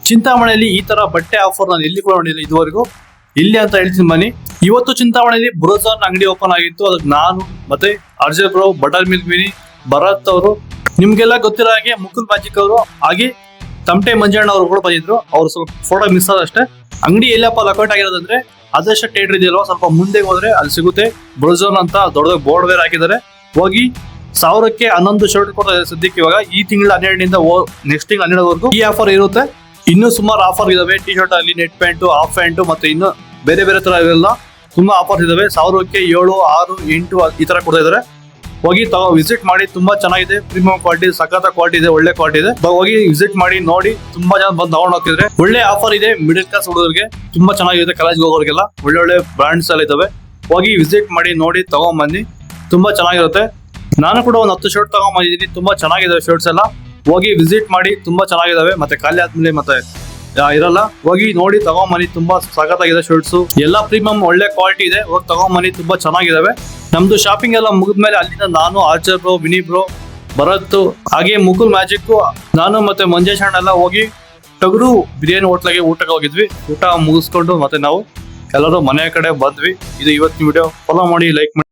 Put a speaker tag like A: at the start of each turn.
A: ಚಿಂತಾಮಣಿಯಲ್ಲಿ ಈ ತರ ಬಟ್ಟೆ ಆಫರ್ ನಾನು ಎಲ್ಲಿ ಕೂಡ ನೋಡಿಲ್ಲ ಇದುವರೆಗೂ. ಇಲ್ಲಿ ಅಂತ ಹೇಳ್ತೀನಿ ಬನ್ನಿ. ಇವತ್ತು ಚಿಂತಾಮಣಿಯಲ್ಲಿ ಬ್ರೋಜಾನ್ ಅಂಗಡಿ ಓಪನ್ ಆಗಿತ್ತು. ಅದಕ್ಕೆ ನಾನು ಮತ್ತೆ RJ bro, butter milk mini, Bharat ಅವರು, ನಿಮ್ಗೆಲ್ಲ ಗೊತ್ತಿರೋ ಹಾಗೆ ಮುಕುಲ್ ಮ್ಯಾಜಿಕ್ ಅವರು, ಹಾಗೆ ತಮಟೆ ಮಂಜಣ್ಣ ಅವರು ಕೂಡ ಬಂದಿದ್ರು. ಅವ್ರು ಸ್ವಲ್ಪ ಫೋಟೋ ಮಿಸ್ ಆದಷ್ಟೇ. ಅಂಗಡಿ ಎಲ್ಲಪ್ಪ ಲೊಕೇಟ್ ಆಗಿರೋದಂದ್ರೆ ಅದರ್ಶ ಥಿಯೇಟರ್ ಇದೆಯಲ್ವಾ, ಸ್ವಲ್ಪ ಮುಂದೆ ಹೋದ್ರೆ ಅಲ್ಲಿ ಸಿಗುತ್ತೆ. ಬ್ರೋಜಾನ್ ಅಂತ ದೊಡ್ಡ ಬೋರ್ಡ್ ವೇರ್ ಹಾಕಿದ್ದಾರೆ. ಹೋಗಿ 1000ಕ್ಕೆ 11 ಶರ್ಟ್ ಕೊಡ್ತಾ ಇದೆ ಸದ್ಯಕ್ಕೆ. ಇವಾಗ ಈ ತಿಂಗಳ 12ರಿಂದ ನೆಕ್ಸ್ಟ್ ತಿಂಗಳು 12ವರೆಗೂ ಈ ಆಫರ್ ಇರುತ್ತೆ. ಇನ್ನೂ ಸುಮಾರು ಆಫರ್ ಇದಾವೆ. ಟಿ ಶರ್ಟ್ ಅಲ್ಲಿ, ನೆಟ್ ಪ್ಯಾಂಟ್, ಹಾಫ್ ಪ್ಯಾಂಟ್, ಮತ್ತೆ ಇನ್ನು ಬೇರೆ ಬೇರೆ ತರ ಇವೆಲ್ಲ ತುಂಬಾ ಆಫರ್ಸ್ ಇದಾವೆ. 1000ಕ್ಕೆ 7, 6, 8 ಈ ತರ ಕೊಡ್ತಾ ಇದಾರೆ. ಹೋಗಿ ವಿಸಿಟ್ ಮಾಡಿ, ತುಂಬಾ ಚೆನ್ನಾಗಿದೆ. ಪ್ರೀಮಿಯಂ ಕ್ವಾಲಿಟಿ, ಸಖತ್ ಕ್ವಾಲಿಟಿ ಇದೆ, ಒಳ್ಳೆ ಕ್ವಾಲಿಟಿ ಇದೆ. ಹೋಗಿ ವಿಸಿಟ್ ಮಾಡಿ ನೋಡಿ. ತುಂಬಾ ಜನ ಬಂದು ತಗೊಂಡು ಹೋಗ್ತಿದ್ರೆ ಒಳ್ಳೆ ಆಫರ್ ಇದೆ. ಮಿಡಲ್ ಕ್ಲಾಸ್ ಹುಡುಗರಿಗೆ ತುಂಬಾ ಚೆನ್ನಾಗಿದೆ. ಕಾಲೇಜ್ ಹೋಗೋರಿಗೆಲ್ಲ ಒಳ್ಳೆ ಬ್ರಾಂಡ್ಸ್ ಎಲ್ಲ ಇದಾವೆ. ಹೋಗಿ ವಿಸಿಟ್ ಮಾಡಿ ನೋಡಿ, ತಗೊಂಡ್ ಬನ್ನಿ, ತುಂಬಾ ಚೆನ್ನಾಗಿರುತ್ತೆ. ನಾನು ಕೂಡ ಒಂದು 10 ಶರ್ಟ್ ತಗೊಂಡ್ ಬಂದಿದ್ದೀನಿ. ತುಂಬಾ ಚೆನ್ನಾಗಿದಾವೆ ಶರ್ಟ್ಸ್ ಎಲ್ಲ. ಹೋಗಿ ವಿಸಿಟ್ ಮಾಡಿ, ತುಂಬಾ ಚೆನ್ನಾಗಿದಾವೆ. ಮತ್ತೆ ಖಾಲಿ ಆದ್ಮೇಲೆ ಮತ್ತೆ ಇರಲ್ಲ. ಹೋಗಿ ನೋಡಿ ತಗೊಂಡ್ ಬನ್ನಿ, ತುಂಬಾ ಸಖತ್ತಾಗಿದೆ ಶರ್ಟ್ಸ್ ಎಲ್ಲ. ಪ್ರೀಮಿಯಂ ಒಳ್ಳೆ ಕ್ವಾಲಿಟಿ ಇದೆ. ಹೋಗಿ ತಗೊಂಡ್ ಬನ್ನಿ, ತುಂಬಾ ಚೆನ್ನಾಗಿದಾವೆ. ನಮ್ದು ಶಾಪಿಂಗ್ ಎಲ್ಲ ಮುಗಿದ್ಮೇಲೆ ಅಲ್ಲಿಂದ ನಾನು, ಆರ್ಚರ್ ಬ್ರೋ, ವಿನಿ ಬ್ರೋ, ಭರತ್, ಹಾಗೆ ಮುಕುಲ್ ಮ್ಯಾಜಿಕ್, ನಾನು ಮತ್ತೆ ಮಂಜೇಶ್ ಅಣ್ಣ ಎಲ್ಲ ಹೋಗಿ ಟಗರು ಬಿರಿಯಾನಿ ಹೋಟ್ಲಾಗೆ ಊಟಕ್ಕೆ ಹೋಗಿದ್ವಿ. ಊಟ ಮುಗಿಸ್ಕೊಂಡು ಮತ್ತೆ ನಾವು ಎಲ್ಲರೂ ಮನೆ ಕಡೆ ಬಂದ್ವಿ. ಇದು ಇವತ್ತಿನ ವಿಡಿಯೋ. ಫಾಲೋ ಮಾಡಿ, ಲೈಕ್ ಮಾಡಿ.